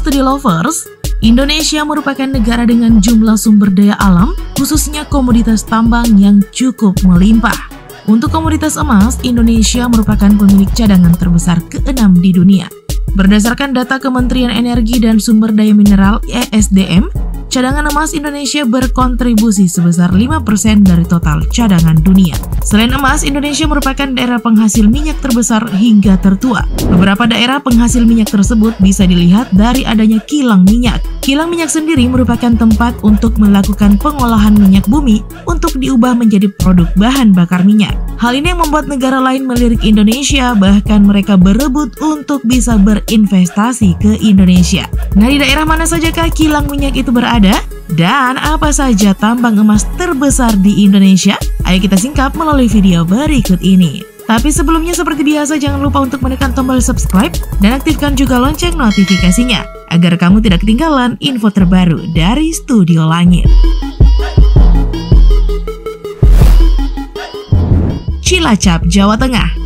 Studi Lovers, Indonesia merupakan negara dengan jumlah sumber daya alam, khususnya komoditas tambang yang cukup melimpah. Untuk komoditas emas, Indonesia merupakan pemilik cadangan terbesar ke-6 di dunia. Berdasarkan data Kementerian Energi dan Sumber Daya Mineral (ESDM), cadangan emas Indonesia berkontribusi sebesar 5% dari total cadangan dunia. Selain emas, Indonesia merupakan daerah penghasil minyak terbesar hingga tertua. Beberapa daerah penghasil minyak tersebut bisa dilihat dari adanya kilang minyak. Kilang minyak sendiri merupakan tempat untuk melakukan pengolahan minyak bumi untuk diubah menjadi produk bahan bakar minyak. Hal ini yang membuat negara lain melirik Indonesia, bahkan mereka berebut untuk bisa berinvestasi ke Indonesia. Nah, di daerah mana sajakah kilang minyak itu berada? Dan apa saja tambang emas terbesar di Indonesia? Ayo kita singkap melalui video berikut ini. Tapi sebelumnya seperti biasa jangan lupa untuk menekan tombol subscribe dan aktifkan juga lonceng notifikasinya agar kamu tidak ketinggalan info terbaru dari Studio Langit. Cilacap, Jawa Tengah.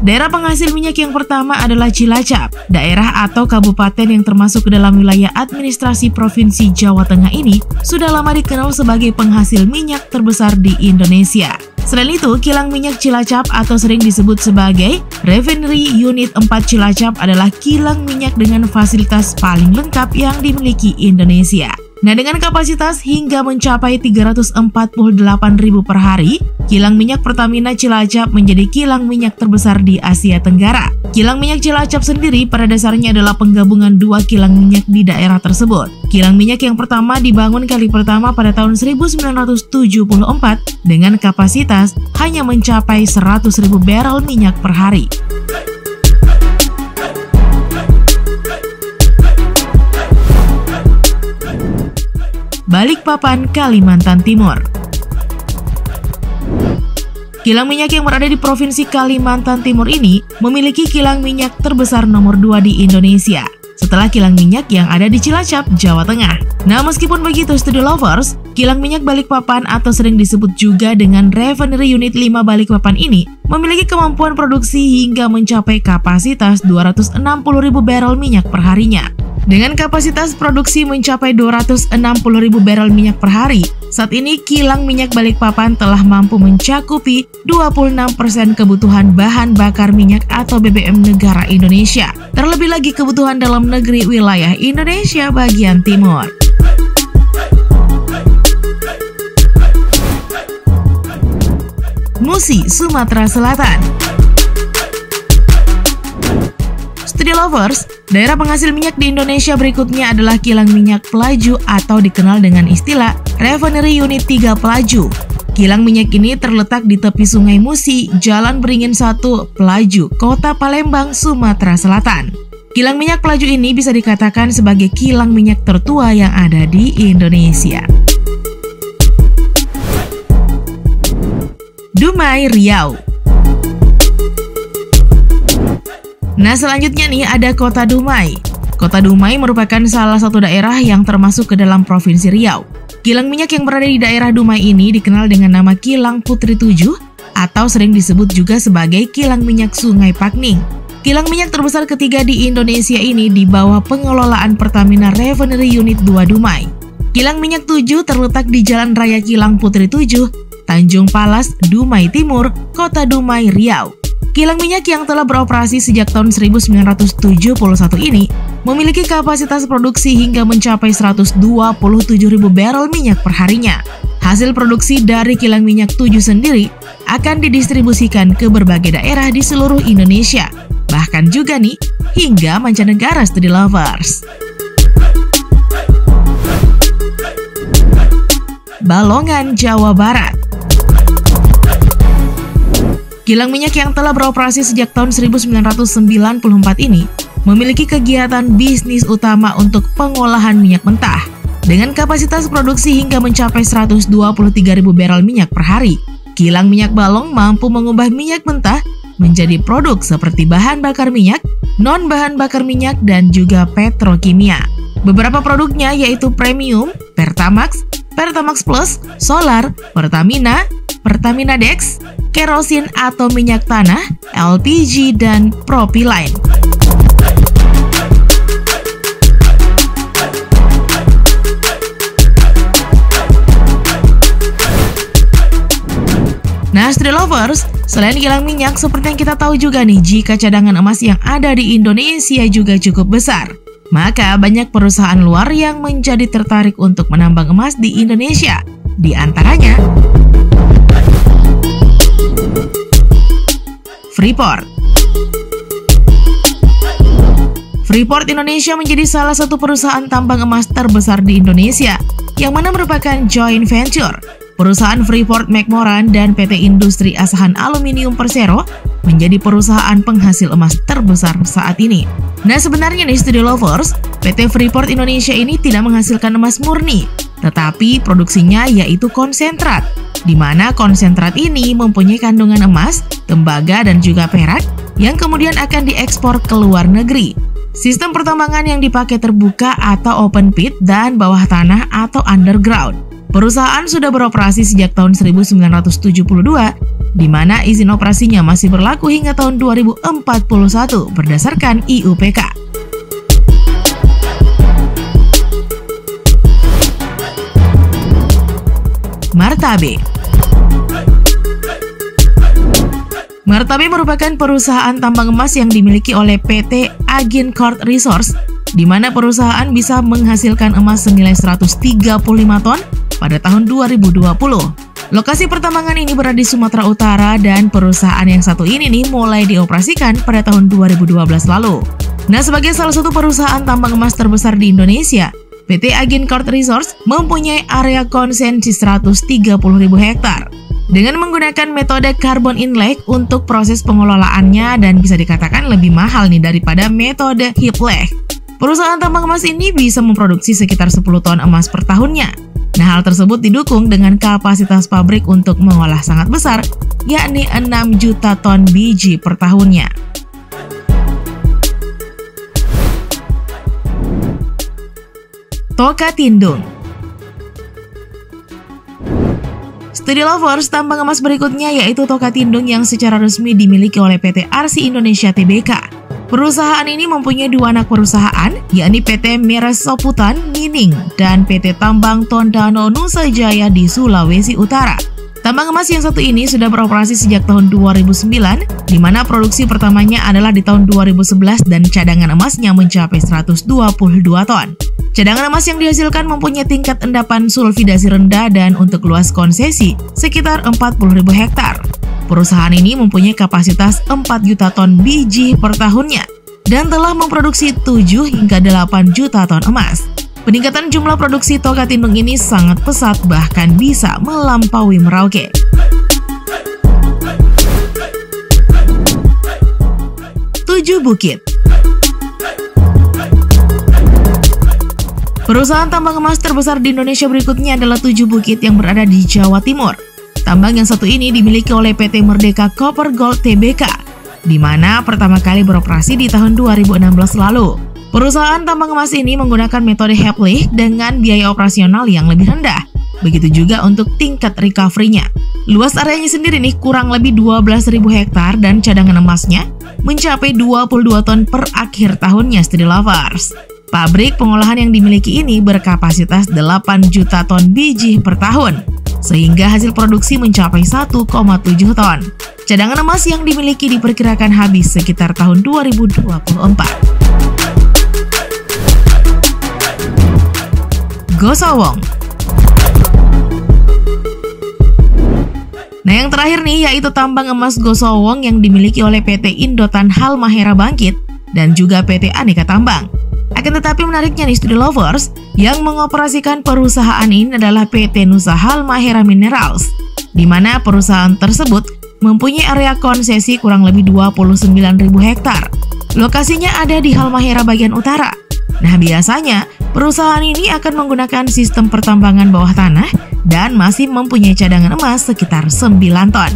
Daerah penghasil minyak yang pertama adalah Cilacap. Daerah atau kabupaten yang termasuk ke dalam wilayah administrasi Provinsi Jawa Tengah ini sudah lama dikenal sebagai penghasil minyak terbesar di Indonesia. Selain itu, kilang minyak Cilacap atau sering disebut sebagai Refinery Unit 4 Cilacap adalah kilang minyak dengan fasilitas paling lengkap yang dimiliki Indonesia. Nah, dengan kapasitas hingga mencapai 348.000 per hari, kilang minyak Pertamina Cilacap menjadi kilang minyak terbesar di Asia Tenggara. Kilang minyak Cilacap sendiri pada dasarnya adalah penggabungan dua kilang minyak di daerah tersebut. Kilang minyak yang pertama dibangun kali pertama pada tahun 1974 dengan kapasitas hanya mencapai 100.000 barel minyak per hari. Balikpapan, Kalimantan Timur. Kilang minyak yang berada di Provinsi Kalimantan Timur ini memiliki kilang minyak terbesar nomor 2 di Indonesia, setelah kilang minyak yang ada di Cilacap, Jawa Tengah. Nah, meskipun begitu, Studio Lovers, kilang minyak Balikpapan atau sering disebut juga dengan Refinery Unit 5 Balikpapan ini memiliki kemampuan produksi hingga mencapai kapasitas 260.000 barel minyak per harinya. Dengan kapasitas produksi mencapai 260.000 barel minyak per hari, saat ini kilang minyak Balikpapan telah mampu mencakupi 26% kebutuhan bahan bakar minyak atau BBM negara Indonesia. Terlebih lagi kebutuhan dalam negeri wilayah Indonesia bagian timur. Musi, Sumatera Selatan. Studio Lovers, daerah penghasil minyak di Indonesia berikutnya adalah kilang minyak Pelaju atau dikenal dengan istilah Refinery Unit 3 Pelaju. Kilang minyak ini terletak di tepi Sungai Musi, Jalan Beringin 1, Pelaju, Kota Palembang, Sumatera Selatan. Kilang minyak Pelaju ini bisa dikatakan sebagai kilang minyak tertua yang ada di Indonesia. Dumai, Riau. Nah, selanjutnya nih ada Kota Dumai. Kota Dumai merupakan salah satu daerah yang termasuk ke dalam Provinsi Riau. Kilang minyak yang berada di daerah Dumai ini dikenal dengan nama Kilang Putri 7 atau sering disebut juga sebagai Kilang Minyak Sungai Pakning. Kilang minyak terbesar ketiga di Indonesia ini di bawah pengelolaan Pertamina Refinery Unit 2 Dumai. Kilang minyak 7 terletak di Jalan Raya Kilang Putri 7, Tanjung Palas, Dumai Timur, Kota Dumai, Riau. Kilang minyak yang telah beroperasi sejak tahun 1971 ini memiliki kapasitas produksi hingga mencapai 127.000 barel minyak per harinya. Hasil produksi dari kilang minyak 7 sendiri akan didistribusikan ke berbagai daerah di seluruh Indonesia, bahkan juga nih hingga mancanegara, Studio Lovers. Balongan, Jawa Barat. Kilang minyak yang telah beroperasi sejak tahun 1994 ini memiliki kegiatan bisnis utama untuk pengolahan minyak mentah. Dengan kapasitas produksi hingga mencapai 123.000 barel minyak per hari, kilang minyak Balong mampu mengubah minyak mentah menjadi produk seperti bahan bakar minyak, non-bahan bakar minyak, dan juga petrokimia. Beberapa produknya yaitu Premium, Pertamax, Pertamax Plus, Solar, Pertamina, Pertamina Dex, kerosin atau minyak tanah, LPG, dan propylene. Nah, Street Lovers, selain kilang minyak, seperti yang kita tahu juga nih, jika cadangan emas yang ada di Indonesia juga cukup besar, maka banyak perusahaan luar yang menjadi tertarik untuk menambang emas di Indonesia. Di antaranya Freeport. Freeport Indonesia menjadi salah satu perusahaan tambang emas terbesar di Indonesia, yang mana merupakan joint venture. Perusahaan Freeport McMoran dan PT Industri Asahan Aluminium Persero menjadi perusahaan penghasil emas terbesar saat ini. Nah, sebenarnya nih Studio Lovers, PT Freeport Indonesia ini tidak menghasilkan emas murni, tetapi produksinya yaitu konsentrat, di mana konsentrat ini mempunyai kandungan emas, tembaga, dan juga perak yang kemudian akan diekspor ke luar negeri. Sistem pertambangan yang dipakai terbuka atau open pit dan bawah tanah atau underground. Perusahaan sudah beroperasi sejak tahun 1972, di mana izin operasinya masih berlaku hingga tahun 2041 berdasarkan IUPK. Martabe. Martabe merupakan perusahaan tambang emas yang dimiliki oleh PT Agincourt Resources, di mana perusahaan bisa menghasilkan emas senilai 135 ton pada tahun 2020. Lokasi pertambangan ini berada di Sumatera Utara dan perusahaan yang satu ini nih mulai dioperasikan pada tahun 2012 lalu. Nah, sebagai salah satu perusahaan tambang emas terbesar di Indonesia, PT Agincourt Resources mempunyai area konsensi 130.000 hektar. Dengan menggunakan metode carbon inlay untuk proses pengelolaannya dan bisa dikatakan lebih mahal nih daripada metode heap leach. Perusahaan tambang emas ini bisa memproduksi sekitar 10 ton emas per tahunnya. Nah, hal tersebut didukung dengan kapasitas pabrik untuk mengolah sangat besar, yakni 6 juta ton biji per tahunnya. Tokatindung. Studio Lovers, tambang emas berikutnya yaitu Tokatindung yang secara resmi dimiliki oleh PT Arsi Indonesia Tbk. Perusahaan ini mempunyai dua anak perusahaan, yakni PT Miras Soputan Mining dan PT Tambang Tondano Nusa Jaya di Sulawesi Utara. Tambang emas yang satu ini sudah beroperasi sejak tahun 2009, di mana produksi pertamanya adalah di tahun 2011 dan cadangan emasnya mencapai 122 ton. Cadangan emas yang dihasilkan mempunyai tingkat endapan sulfidasi rendah dan untuk luas konsesi sekitar 40.000 hektar. Perusahaan ini mempunyai kapasitas 4 juta ton biji per tahunnya dan telah memproduksi 7 hingga 8 juta ton emas. Peningkatan jumlah produksi Tokatindung ini sangat pesat, bahkan bisa melampaui Merauke. Tujuh Bukit. Perusahaan tambang emas terbesar di Indonesia berikutnya adalah Tujuh Bukit yang berada di Jawa Timur. Tambang yang satu ini dimiliki oleh PT Merdeka Copper Gold Tbk, di mana pertama kali beroperasi di tahun 2016 lalu. Perusahaan tambang emas ini menggunakan metode heap leach dengan biaya operasional yang lebih rendah. Begitu juga untuk tingkat recovery-nya. Luas areanya sendiri nih kurang lebih 12.000 hektar dan cadangan emasnya mencapai 22 ton per akhir tahunnya, Studio Lovers. Pabrik pengolahan yang dimiliki ini berkapasitas 8 juta ton biji per tahun, sehingga hasil produksi mencapai 1,7 ton. Cadangan emas yang dimiliki diperkirakan habis sekitar tahun 2024. Gosowong. Nah, yang terakhir nih yaitu tambang emas Gosowong yang dimiliki oleh PT Indotan Halmahera Bangkit dan juga PT Aneka Tambang. Akan tetapi menariknya nih Studio Lovers, yang mengoperasikan perusahaan ini adalah PT Nusa Halmahera Minerals, di mana perusahaan tersebut mempunyai area konsesi kurang lebih 29.000 hektar. Lokasinya ada di Halmahera bagian utara. Nah, biasanya perusahaan ini akan menggunakan sistem pertambangan bawah tanah dan masih mempunyai cadangan emas sekitar 9 ton.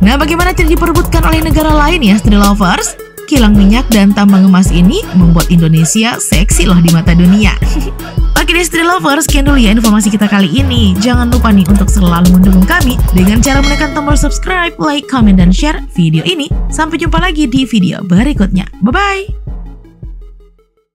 Nah, bagaimana tidak diperebutkan oleh negara lain ya Studio Lovers? Kilang minyak dan tambang emas ini membuat Indonesia seksi loh di mata dunia. Oke deh Street Lovers, sekian dulu ya informasi kita kali ini. Jangan lupa nih untuk selalu mendukung kami dengan cara menekan tombol subscribe, like, comment, dan share video ini. Sampai jumpa lagi di video berikutnya. Bye-bye!